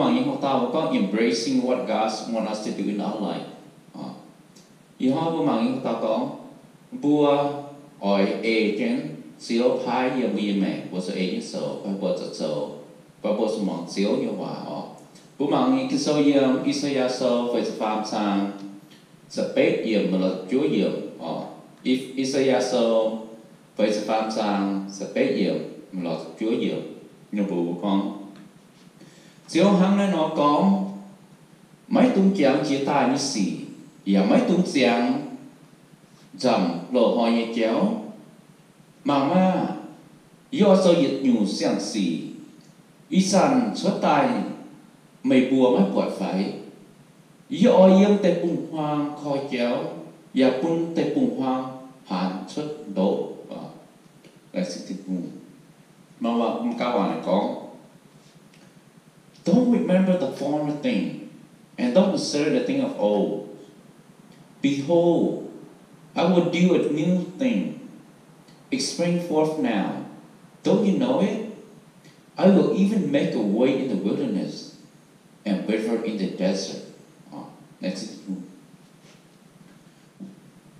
mang những ta có embracing what God wants us to do in our life. Họ bố mang những ta có bùa ỏi agent xíu phái giờ mi mẹ bố sẽ agent sầu phải bố sẽ sầu và bố sẽ mang xíu như hòa họ bố mang những cái sầu yếm Isaiah sầu phải phạm sang space yếm mà là chúa yếm if Isaiah sầu phải phạm sang space yếm mà là chúa yếm như bố con xíu hăng này nó có mấy tung chàng chia tay như xì và mấy tung chàng dầm lộ hỏi như chéo mà do sơ dịch nhủ sang xì ý sản xuất tài mày bùa mấy quạt phải do yếm tê bùng hoang khói chéo và bùng tê bùng hoang phản xuất đổ là sự thích bùng mà các bạn này có don't remember the former thing and don't consider the thing of old. Behold, I will do a new thing. It spring forth now. Don't you know it? I will even make a way in the wilderness and river in the desert. That's it.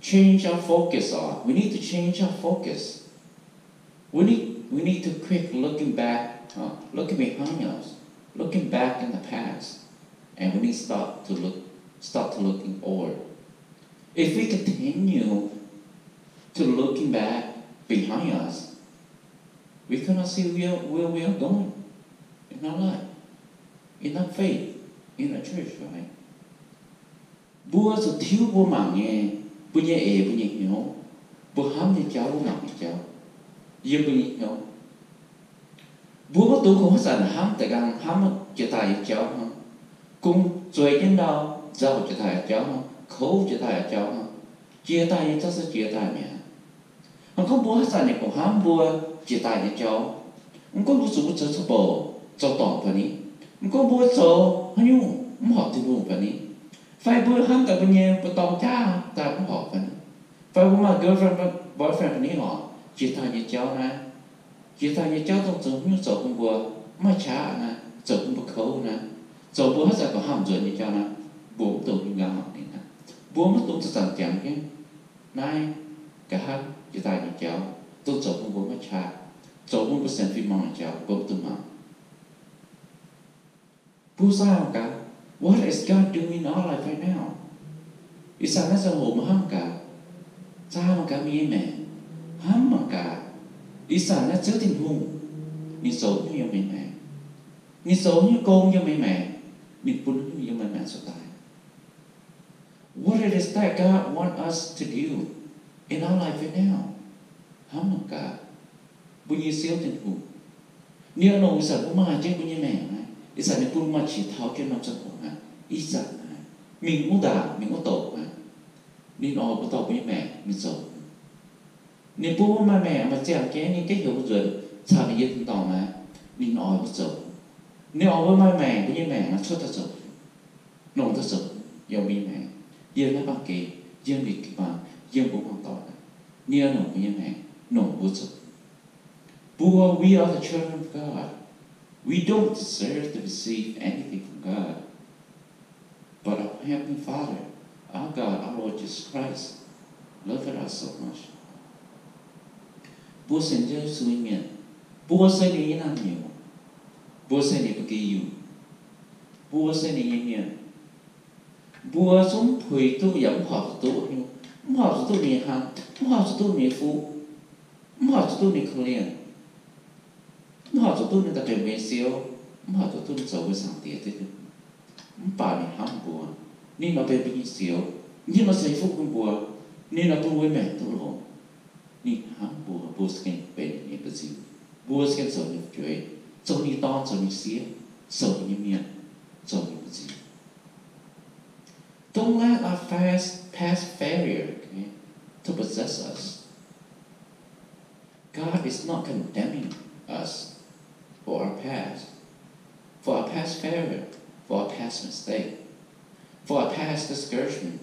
Change our focus. We need to change our focus. We need to quit looking back, looking behind us, looking back in the past, and we need to start to looking forward. If we continue to looking back behind us, we cannot see where we are going in our life, in our faith, in our church, right? Bùa sự thiếu bùa mạng nghe, bùa nhẹ bùa nhẹ hiểu, bùa hám như cháu bùa mạng như cháu, yêu bùa nhẹ hiểu. Bùa có tu không sản hám tại gang hám chỉ tài như cháu không, cùng chơi đến đâu giàu chỉ tài như cháu không, khâu chỉ tài như cháu không, chia tay như cháu sẽ chia tay mẹ. Không bùa sản này cũng hám bùa chỉ tài như cháu, không có bùa số cho số bò cho tổng phần đi, không có bùa số hay nhung không học từ vùng phần đi. Phải bữa hắn cả bên nhà bữa tòng cha ta cũng họ phần phải bữa mà girlfriend boyfriend phần này họ chỉ thay như cháu nè chỉ thay như cháu trong sống như sống cũng vừa mà cha nè sống cũng bực khâu nè sống bữa hết giờ có hàm rồi như cháu nè bố tụi mình gặp họ này nè bố mất tụi tôi chẳng cái này cả hai chỉ thay như cháu tôi sống cũng bố mà cha sống cũng có xem phim mong cháu bố tụi mà bố sao cả. What is God doing in our life right now? Isa na sa humaham ka, sa hamang ka miyeme, hamang ka, isa na sa tin hung, ni so niyo miyeme, ni so niyo kong niyo miyeme, ni puno niyo miyeme sa tayo. What it is that God wants us to do in our life right now? Hamang ka, bunyi siyo tin hung, niyo no isa bumahajan bunyi miyeme. Isa ni pun ma chỉ tháo cho năm trăm hồn isa mình cũng đà mình cũng tổ nên nó cũng tổ với mẹ mình giàu nên bố mà mẹ mà chèn cái hiểu rồi sao bây giờ cũng tỏ mà nên nó cũng giàu nên nó với mẹ với mẹ nó xuất ra giàu nó ra giàu giàu với mẹ giờ nó bằng kỳ giờ bị cái mà giờ bố bằng tỏ nên nó với mẹ nó cũng giàu bố we are the children of God. We don't deserve to receive anything from God. But our Heavenly Father, our God, our Lord Jesus Christ, loved us so much. Bố sẽ cho suy miệng, bố sẽ đi như nào nhiều, bố sẽ đi bất kỳ yêu, bố sẽ đi như miệng, bố sống phơi tu yếm học tu nhiều, học tu nhiều hàng, học tu nhiều phú, học tu nhiều khởi liền. Họ cho tôi nên ta trở về siêu, họ cho tôi giàu với sáng tiết thế được, bà mình ham bùa, nên nó về bên siêu, nhưng nó sẽ phúc con bùa, nên nó cũng với mẹ tôi lộ, nên ham bùa, bùa sẽ bên này cái gì, bùa sẽ giàu như chuối, giàu như to, giàu như xía, giàu như miệng, giàu như cái gì. Don't let our past failure to possess us. God is not condemning us for our past failure, for our past mistake, for our past discouragement,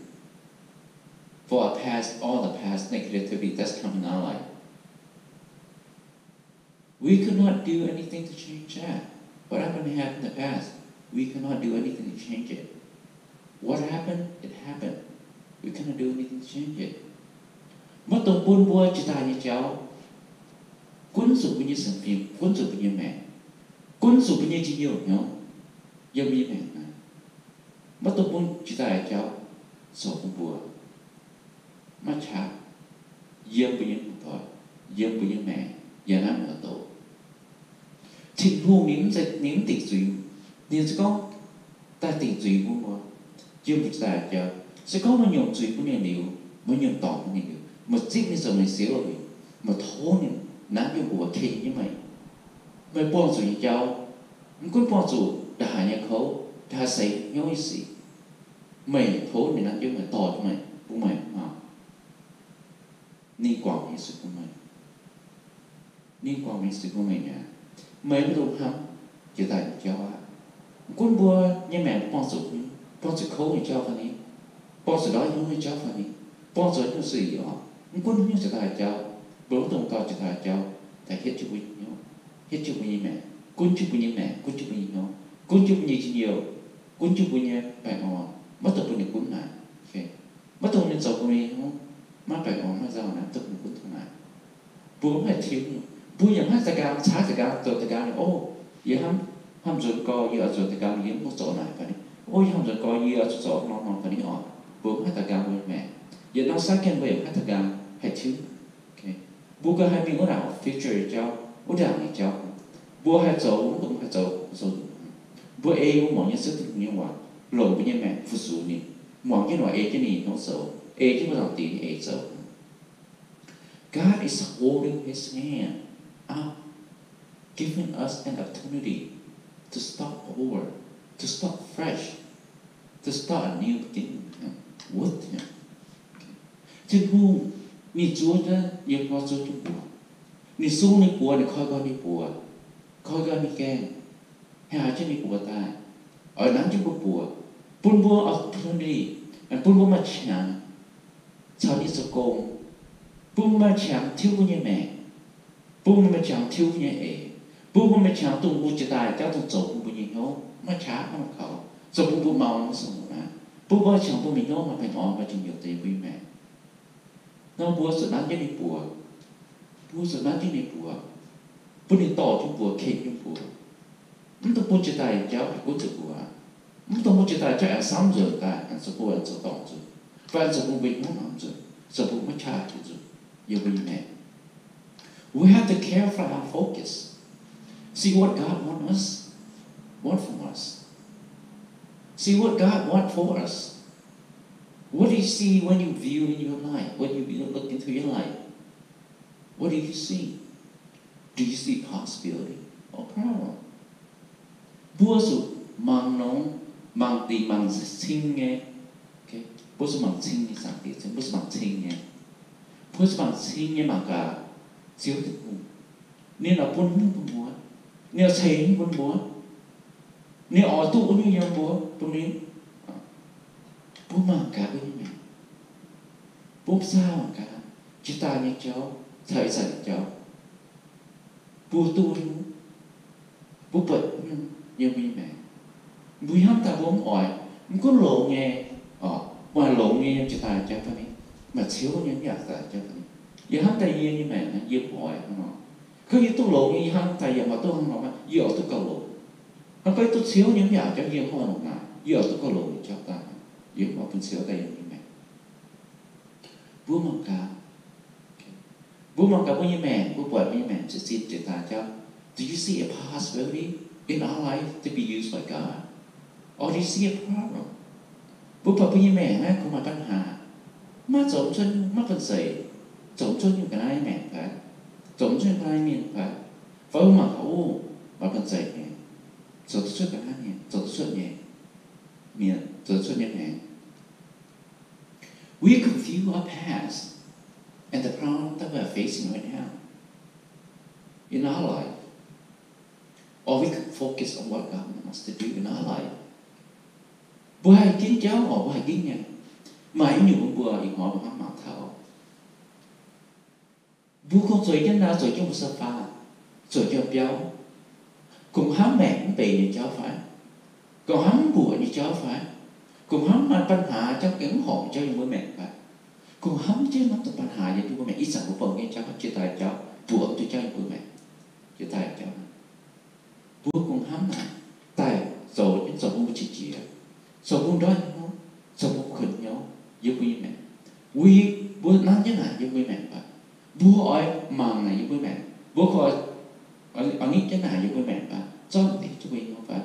for all the past negativity that's come in our life. We could not do anything to change that. What happened in the past? We cannot do anything to change it. What happened? It happened. We cannot do anything to change it. Mất tông buôn bua chỉ ta như cháu. Cuốn sụp như sản phim, cuốn sụp như mẹ. Cuốn sụp như chỉ nhiều nhau. Giống như mẹ này. Mất tông buôn chỉ ta như cháu. Sổ buôn bua. Mất chạp. Dâm như một thôi. Dâm như mẹ. Giờ nằm ở tổ. Thịnh hù nín tịch dùy. Nên sẽ có ta tịch dùy buôn bua. Dâm chỉ ta như cháu. Sẽ có một nhộn dùy của niên liệu. Một nhộn tỏ của niên liệu. Một chiếc như sầu này xíu rồi. Một thố này. Nắm vô của khi như mày. Mày bọn dù như cháu. Cũng bọn dù đã hạ nhà khấu. Đã xây nhau như xí. Mày thố này nắm vô mày tỏ cho mày. Của mày mà. Nên quảng như sự của mày. Nên quảng như sự của mày nha. Mày mới đúng hẳn. Chỉ tại cháu á. Cũng bùa như mẹ bọn dù. Bọn dù khấu như cháu phá ní. Bọn dù đó như cháu phá ní. Bọn dù như sự đó. Cũng như sự tại cháu. Bố tổng tao chỉ thà cháu thầy hết chụp nhau hết chụp như mẹ cuốn chụp như mẹ cuốn chụp như nhau cuốn chụp như chỉ nhiều cuốn chụp như bài họ mất tập như cuốn lại mất tập như giàu của mình không má bài họ má giàu nè tập như cuốn thằng này bố phải thiếu bốยังให้จัดการช้าจัดการตัวจัดการโอ้ยังห้ามจนก็ยังจนจัดการยังไม่จบไหนไปนี่โอ้ยังจนก็ยังจบนอนไปนี่อ่ะบốให้จัดการvới mẹยังต้องสักแค่บốให้จัดการให้thiếu bố có hai miếng có nào future cháu bố đảng này cháu bố hai cháu cũng hai cháu bố e cũng mong như sức thực như vậy lộn với như mẹ phụ số này mong như loại e cái này nó xấu e chứ không làm tiền e xấu God is holding His hand up giving us an opportunity to start over to start fresh to start a new beginning with Him chứ không ni chúa đó yêu con chúa chung bùa ni xuống ni bùa ni coi con ni bùa coi con ni kèn hà chứ ni bùa ta ở nắng chung bùa bún bùa ở thôn đi bún bùa mà chẳng sao đi sơ công bún mà chẳng thiếu như mẹ bún mà chẳng thiếu như ế bún mà chẳng tung bùa chỉ tài cháu tung dầu bùa như nhau mà chả mà khẩu dầu bùa màu nó sống mà bún mà chẳng bùa mình nhau mà phải ngó mà chừng nhiều tiền với mẹ nó bùa sự nát như bùa sự nát như bùa đi tỏ cho bùa khen như bùa mình tôi bùa chỉ tài cháu phải cố chịu bùa mình tôi bùa chỉ tài cho ăn sáng giờ ta ăn số bùa ăn số tỏ rồi và ăn số bùa bình không làm rồi số bùa mất cha rồi yêu bình mẹ we have to care for our focus see what God want from us see what God want for us. What do you see when you view in your life? When you look into your life? What do you see? Do you see possibility or problem? Bố sự mang nóng, mang tì, mang sinh nghe. Okay? Bố sự mang sinh nghe sáng tiết. Bố sự mang sinh nghe. Bố sự mang sinh nghe mang cả chiếu thực hùng. Nên là bố nâng bố bố. Nên là xây như bố bố. Nên ở tụ như nhau bố. Bố nên. Bố mang cả với mẹ. Bố sao mang cả. Chứ ta như cháu. Thầy dạy cháu. Bố tu như. Bố bật như mẹ. Bố hâm ta bố hỏi. Bố có lộ nghe. Mà lộ nghe chứ ta cháu phải. Mà chiếu những nhạc ta cháu phải. Giờ hâm ta yên như mẹ. Yên hỏi. Có như tôi lộ nghe hâm ta giờ mà tôi không nói. Giờ tôi cầu lộ. Có như tôi chiếu những nhạc cháu yên hỏi một ngày. Giờ tôi cầu lộ như cháu ta. Giờ mà phân xíu tay như mẹ. Bố mong cả. Bố mong cả bố như mẹ. Bố bật như mẹ. Chứ xin chị ta cháu. Do you see a possibility in our life to be used by God? Or do you see a problem? Bố bật như mẹ mẹ có màปัญหา. Má giống chân, má phân dậy. Giống chân như cái mẹ phải. Giống chân cái miệng phải. Và bố mà khẩu. Và phân dậy nhé. Giống chân cái nhé. Giống chân nhé. Miệng. Giống chân nhé. We confuse our past and the problem that we are facing right now in our life. Or we can focus on what God wants us to do in our life. Bố hay kiến cháu họ, bố hay kiến nhà. Mà anh nhiều bữa thì họ bằng mạng thảo. Bố không rồi chân nào rồi cho một sơ pha. Rồi cho béo. Cùng hám mẹ cũng bề như cháu phải. còn hắn bùa như cháu phải cùng hắn màปัญหาเจ้าเก่งหอมเจ้ายังไม่แม่นไปcùng hắn chứ nó từปัญหาอย่างที่ว่าแม่อีสังของผมเนี่ยเจ้าจะตายเจ้าบวกตัวเจ้ายังไม่แม่จะตายเจ้าบวกcùng hắn nàyตายrồi đến rồi không chỉ chia rồi không đói nhau rồi không khẩn nhau như quý mẹ quý bố nói thế này như quý mẹ vậy bố ơi màng này như quý mẹ bố coi ở nghĩ thế này như quý mẹ vậy cho thì chú quý nhau vậy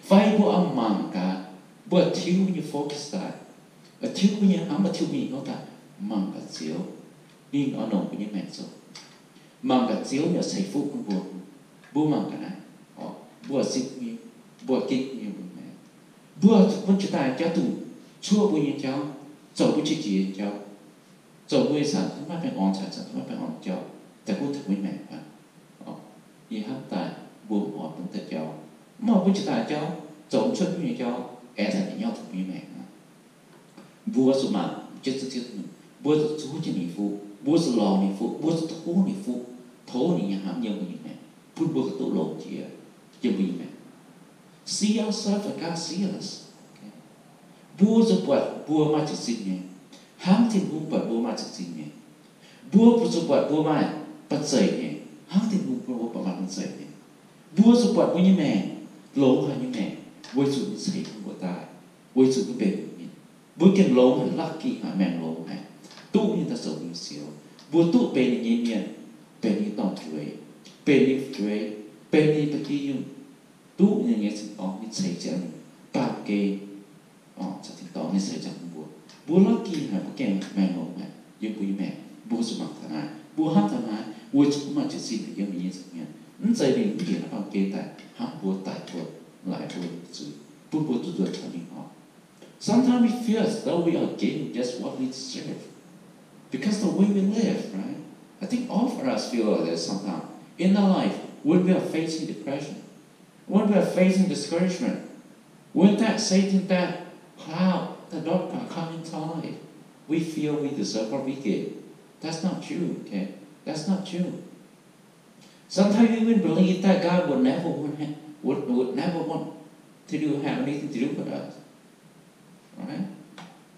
phải bố âm màng cả bố thiếu như focus lại thiếu như ấm mà thiếu như nó ta màng cả xíu nhưng ở nồng của như mẹ rồi màng cả xíu nhờ xây phúc của bố màng cả này bố xích như bố kích như mẹ bố vẫn chỉ tài cho tụ chua bố như cháu dầu bố chỉ chỉ cháu dầu bố sản xuất mà phải on sản xuất mà phải on cháuแต่bố thật với mẹ vậy như hát tài bố họ vẫn thật cháu mà bố chỉ tài cháu dầu chân như cháu thật nhau thật với mẹ bố số mà chết chết bố số chỉ niệm phụ bố số lò niệm phụ bố số thố niệm phụ thố niệm hãm nhiều như mẹ phun bố cái tổ lộn chỉ như mẹ see ourselves and God see us bố số bố mà thực sự nhé hãm thiên hùng bố mà thực sự nhé bố số bố mà bắt dậy nhé hãm thiên hùng bố mà bắt dậy nhé bố số bố như mẹ lỗ hay như mẹ bố số như xây không có tai bố số cái bền nhé bố cái lỗ hay lucky hay mẹ lỗ hay tụ như ta sống như xíu bố tụ bền như nhiên bền như tòng chuối bền như chuối bền như bất kỳ dùng tụ như nghe sự đó như xây chẳng bạc kêจะถึงต่อในเสียจากบัวลักกี้หาบัวแกงแมงลงเนี่ยยังปุยแม่บัวสมัครทนายบัวห้ามทนายบัวจุกมาจะสิ้นยังมีสักเนี่ยนั่นใจเรียนเปลี่ยนแล้วเกณฑ์แต่ห้ามบัวตายบัวหลายบัวจุดบัวตัวทำยังออก Sometimes we feel as though we are getting just what we deserve because the way we live, right? I think all of us feel like that sometimes in our life when we are facing depression, when we are facing discouragement, when that Satan that cloud, the dark cloud coming to life, we feel we deserve what we get. That's not true, okay? That's not true. Sometimes we even believe that God would never want to have anything to do with us. Right?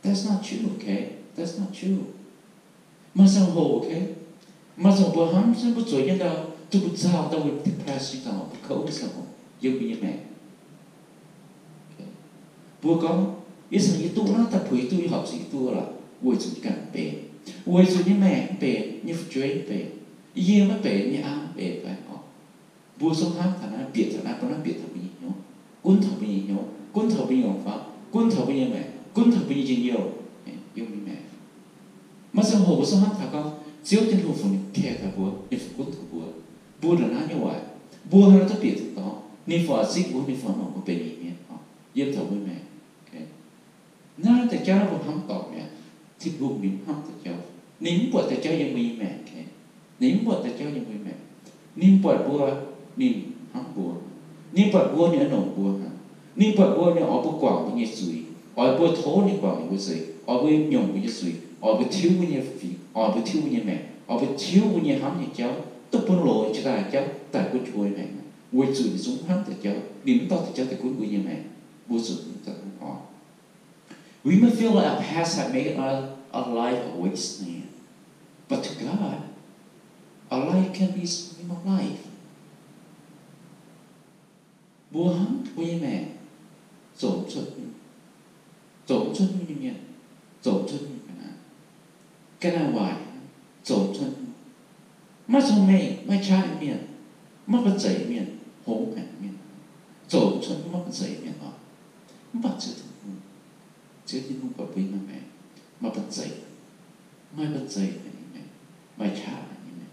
That's not true, okay? That's not true. Mà sao hồ, okay? Mà sao bữa hắm sao bữa rồi nhân đâu, tôi bữa sao tôi bị depressed sao, bữa khâu sao, giống như mẹ. Bữa con ý rằng ý tu nó ta phủi tu học sĩ tu là vui chủ cảnh bể vui chủ như mẹ bể như chơi bể ý mà bể như áo bể phải họ bữa sống hát thằng nó biệt thằng nó biệt thằng bị nhớ quân thằng bị nhớ quân thằng bị nhớ pháp quân thằng bị nhớ mẹ quân thằng bị nhớ nhiều yêu mẹ mà sao hồ sống hát thằng con chiếu trên hồ phun kẹt thằng bữa như quân thằng bữa là nó như vậy bữa nó ta biệt thằng đó ni phật xích bữa ni phật nó có bể nhẹ yêu thằng với mẹน่าแต่เจ้าเราทำต่อเนี่ยที่บุญมิ่งทำแต่เจ้านิ่มปวดแต่เจ้ายังมีแม่แค่นิ่มปวดแต่เจ้ายังมีแม่นิ่มปวดบัวนิ่มห้ำบัวนิ่มปวดบัวเนี่ยหนองบัวฮะนิ่มปวดบัวเนี่ยเอาไปกวางไปเนี่ยสุยเอาไปโถเนี่ยกวางไปสุยเอาไปหย่งไปเนี่ยสุยเอาไปทิ้วไปเนี่ยฝีเอาไปทิ้วไปเนี่ยแม่เอาไปทิ้วไปเนี่ยห้ำเนี่ยเจ้าตุ๊บปนโลจะได้เจ้าแต่ก็ช่วยแม่วัยสุยสงห้ำแต่เจ้านิ่มต่อแต่เจ้าแต่กุ้งไปเนี่ยแม่บัวสุดแต่กุ้งอ่อน We may feel like our past have made our life a wasteland, but to God, our life can be a stream of life. Bùa hắm bùa như mẹ, dỗ chân như miệng, dỗ chân như cái nào hoài, dỗ chân, mắt sông mẹ, mắt trái miệng, mắt bật dậy miệng, hống hẳn miệng, dỗ chân mắt bật dậy miệng đó, mắt bật dậy. Chứ thì không có quý mà bật dậy mai bật dậy là như này mai trả là như này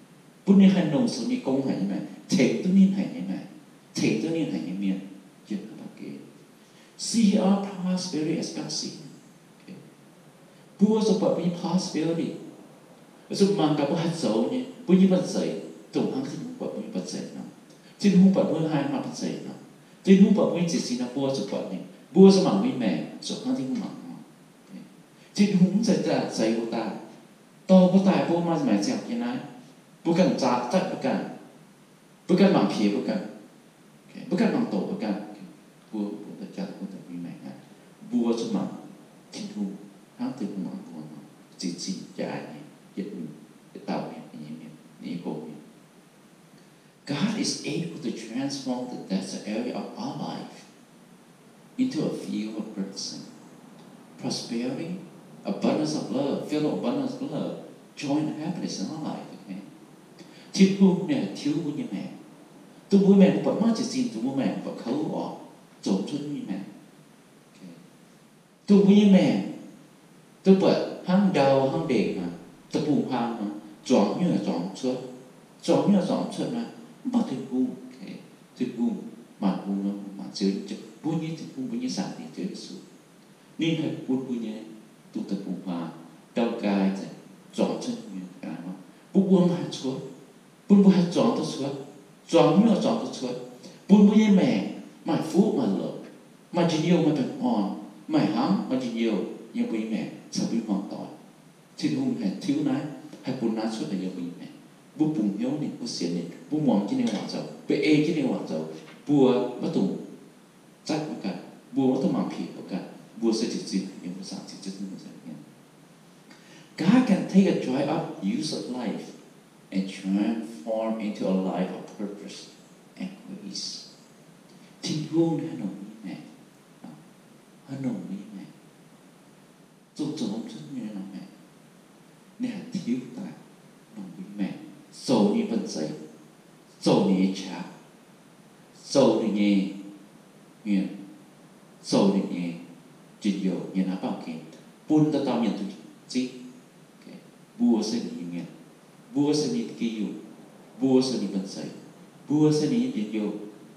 bút ni hành động sự ni công là như này thể tôi nên hành như này thể tôi nên hành như miền chuyện là bao kì see our prosperity as God see bùa số bậc như prosperity số mang cả bữa hạt dầu như bữa như bật dậy tổng hàng xin không bậc như bật dậy nó xin không bậc bữa hai mà bật dậy nó xin không bậc như chỉ xin là bùa số bậc này bùa số mang với mẹ số hàng xin không mangจิตหุ่งใจจะใจบุตรโตบุตรบุมาหมายจากยังไงบุกันจัดจัดบุกันบางเพียบุกันบางโตบุกันบุตรจัดบุตร bùa cho mà thiên hùng hang từ mà bùa mà chỉ dài này dịch tạo này như cô God is able to transform the desert area of our life into a field of blessing, prosperity, abundance of love, filled with abundance of love, joy and happiness in our life. Okay? Thiên hùng này thiếu của như mẹ, tôi bố mẹ vẫn mang chỉ xin tôi bố mẹ vẫn khâu ở trốn chân như mẹ. Tôi bố mẹ tôi bật hang đầu hang đệm mà tôi bùng hang mà chọn như là chọn suốt mà bắt thiên hùng, thiên hùng mà hùng nó mà chơi bố như thiên hùng bố như sản thì chơi được suốt. Nên phải bố như tôi tập bùng hang đầu gai thì chọn chân như cái nó bố mà suốt bố hay chọn tôi suốt chọn như là chọn tôi suốt bố như mẹ mà phú mà lợn mà chỉ nhiều mà thật ngon mày hám mà chỉ nhiều nhưng bố mẹ sao bố hoàn toàn thiên hùng hay thiếu nái hay bố nái suốt là nhiều bố mẹ bố bùng hiếu này bố xiên này bố mong chỉ nên hoàn dầu bố ê chỉ nên hoàn dầu bố bắt tùng chắc một cái bố bắt tùng mang phì một cái bố sẽ chỉ xin nhưng bố sáng chỉ xin một cái God can take a dry up use of life and transform into a life of purpose and grace. Thiên hùng hay nồng mẹ hay nồng mẹ做怎么真原来mẹ你还thiếu tài nồng mẹ sầu ni bận dậy sầu ni cha sầu ni nhẹ nguyện sầu ni nhẹ chỉ nhiều như nào bảo kì buôn ta tao nhận tụi gì bùa sẽ ni nguyện bùa sẽ ni kiêu bùa sẽ ni bận dậy bùa sẽ ni chỉ nhiều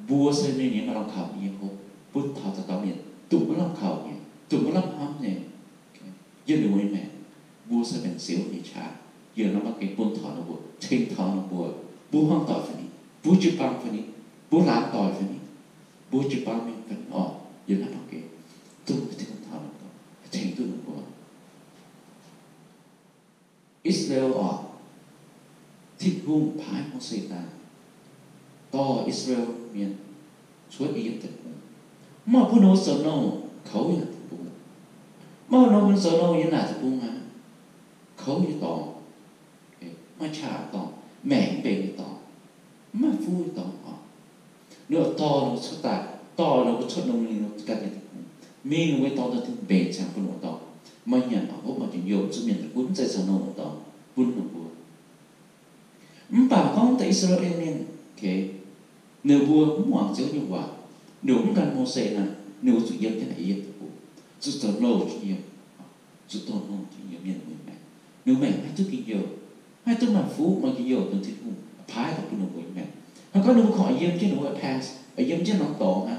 bùa sẽ ni những lòng khảo nhiều không buôn thảo ta tao nhận tụi nó lòng khảo nhiều tụi nó lòng hám nhiều dân được mẹ bùa sẽเป็นxíu đi trả giờ nó bắt cái buôn thọ nó bùa trên thọ nó bùa hoang tỏi phải đi bùa chụp băng phải đi bùa làm tỏi phải đi bùa chụp băng mình phải giờ nó bắt cái tôi trên thọ nó trên tôi nó bùa Israel thiết hung phái Moses to Israel miền suốt ý tận màผู้โน้สนเขาอย่างmà nó vẫn sợ nó như nào thì buông hả khấu như tỏ mà trả tỏ mẹ bề như tỏ mà vui tỏ nữa to nó xuất tại to nó có xuất nông linh nó cả cái mình nó với to nó thì bề chẳng có nó tỏ mà nhận ở hốt mà chỉ nhiều chứ nhận cuốn dây sợ nó tỏ buôn nó buồn bà con tại Israel nên cái nếu buồn cũng hoàng chớ như vậy nếu không cần Moses là nếu chủ yếu cái này yên chút tao nô chỉ nhiều chút tao nô chỉ nhiều miền mẹ nếu mẹ hai thứ kinh nhiều hai thứ mà phú mà kinh nhiều từ thiên hùng phái tập của nó mẹ họ có đúng khỏi yếm chứ nó pass ở yếm chứ nó tổ ha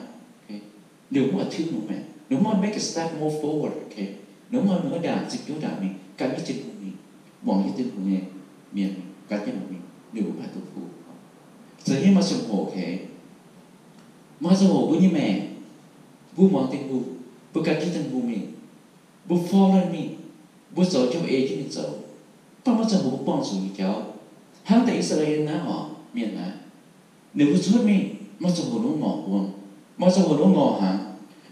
nếu mà thiếu nó mẹ nếu mà make a step more forward nếu mà nó đàn dịch kiểu đàn mình cái cái trên của mình bọn cái tên của mình miền cái trên của mình nếu mà tôi phú giờ như mà sùng hổ mà sùng hổ với như mẹ vui mong tên hùng bukan kita bumi, follow me, so cho ai chứ mình so, bao giờ bố bông xuống cháu, hàng tại Israel na họ miền na, nếu bố xuất mình, mà cho bố nó ngỏ buồn, mà cho bố nó ngỏ hàng,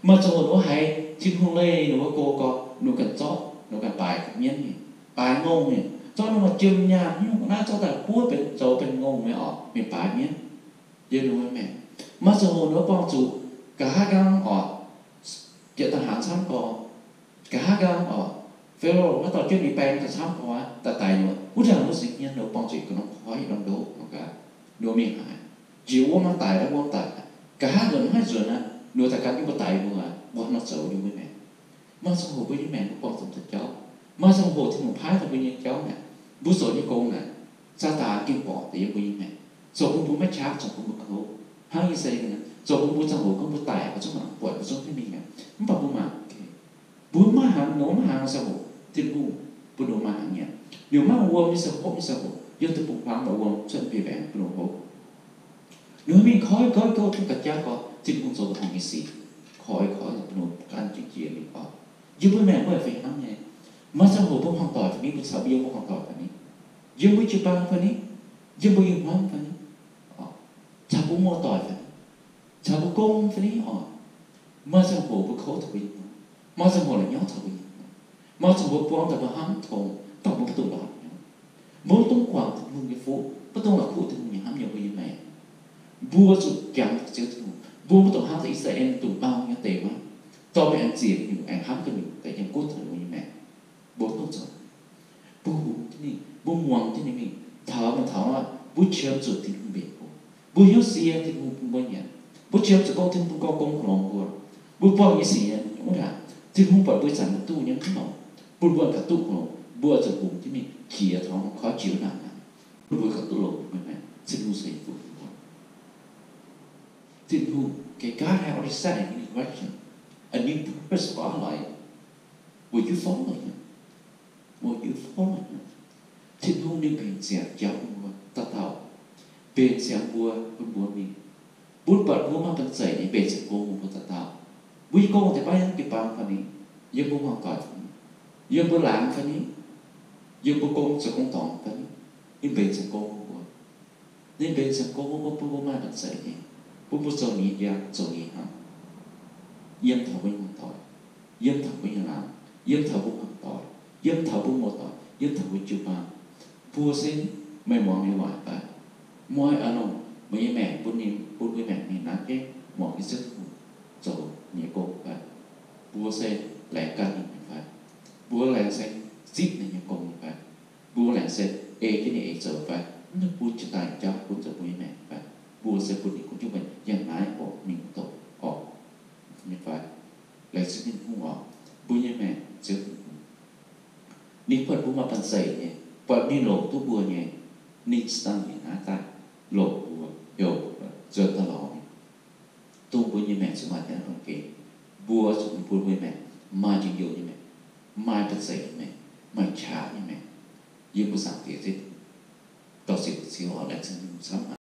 mà cho bố nó hay, chứ không lê nó cô có, nó cần chót, nó cần bài cũng nhẫn nhỉ, bài ngông nhỉ, cho nó mà chìm nhà, nhưng mà cho ta cua bên ngông mới ở, mình bài nhẫn, giờ nó mẹ, mà cho bố nó bông xuống, cả gang ở giờ ta hàng sáng có cả gang Pharaoh nó tao chưa đi bèn ta sáng có ta tài nữa hút ra nó sinh nhân nó bằng chỉ của nó khói nó đố nó cả đố miệng hại chỉ uống nó tài nó uống tài cả gần hết rồi nè nuôi ta cả những cái tài luôn bọn nó xấu đi với mẹ mà sao hồ với mẹ nó bằng thật cháu mà sao hồ thì một phái thôi với những cháu nè bố sổ như cô nè sa ta kêu bỏ thì với mẹ rồi cũng bố mấy cháu rồi cũng bố khấu hai như vậy nè rồi cũng bố sao hồ cũng bố tài ở trong mặt quậy ở trong cái mình nè không bảo bố mà bố mà hàng nó mà hàng sao hồ thiên hùng bố đồ mà hàng nhỉ nếu mà uống như sao hồ dân từ bụng khoáng mà uống chân bị vẹn bố đồ hồ nếu mình khói câu trong cả cha có thiên hùng rồi hàng cái gì khói là bố can chuyện gì mình có nhưng bố mẹ bố phải làm nhỉ mà sao hồ bố hoàn toàn phải đi bố sao yêu bố hoàn toàn phải đi nhưng bố chịu băng phải đi nhưng bố yêu hoang phải đi cha bố mua tỏi phải cha bố công phải đi mà sao hồ bố khổ thật mà trong hồ là nhớ thầu mà trong hồ quang tập hám thầu tập một tụ đó mỗi tung quang tập một cái phố bất tung là khu tập một hám nhiều cái mẹ vua chụp chẳng chữ vua một tụ hám thì Israel tụ bao nhiêu tệ mà to mấy anh diệt những anh hám cái mình tại những cốt thầu như mẹ bố tốt rồi bố thế này bố ngoan thế này mình thảo mà thảo là bố chiếm chủ thì không biết bố hiếu xia thì không bao nhiêu bố chiếm chủ con thì không có công lòng bố bố bao nhiêu xia cũng là thì không phải bố sản tu những cái nào bố buồn cả tu của bốจะบุญที่มีเขียท้องเขาจิ๋วหนักบố cả tu lộ mình này xin bố xây phụ thì bố cái God had already set in His direction a new purpose for our life. Will you follow Him? Will you follow Him? Thì bố nên bên xem giáo bố ta tạo bên xem bố mình bố bật bố mà bên dậy này bên xem bố ta tạo bố con thì bao nhiêu cái bao phần này nhưng bố hoàn toàn nhưng bố làm phần này nhưng bố con sẽ không tỏng phần này nhưng bên xem bố nên bên xem bố mà bên dậy này bố cho nghĩ ra cho nghĩ hả yếm thảo bố hoàn toàn yếm thảo bố làm yếm thảo bố hoàn toàn yếm thảo bố một toàn yếm thảo bố chịu bao bố sẽไม่มองไม่ไหวไปมอยอารมณ์ไม่แม่ปุ่นนี่ปุ่นไม่แม่นี่นักเอ๊ะมองที่สุดโจเนี่ยโกไปบัวเซ่แหลกกันนี่ไปบัวแหลกเซ่ซิปเนี่ยโกไปบัวแหลกเซ่เอที่นี่เอเจอไปนึกปุ่นจะตายจ้าปุ่นจะไม่แม่ไปบัวเซ่ปุ่นนี่คุณจุ๊บไปยังไงออกหนึ่งตกออกนี่ไปแหลกซิปนี่พุ่งออกบัวยังแม่เจอนี่เปิดบัวมาปันใส่เนี่ยเปิดนี่โหลตัวบัวเนี่ยนี่ตั้งอย่างนั้นแต่โหลบัวโยเจอตลอดตัวบัวยังแม่สมัยนั้นโอเคบัวสุดบัวยังแม่มาจริงโยยังแม่มาเป็นใส่ยังแม่มาช้ายังแม่ยิ่งภาษาอังกฤษต่อสิ่งที่เราแลกซึ่งสามารถ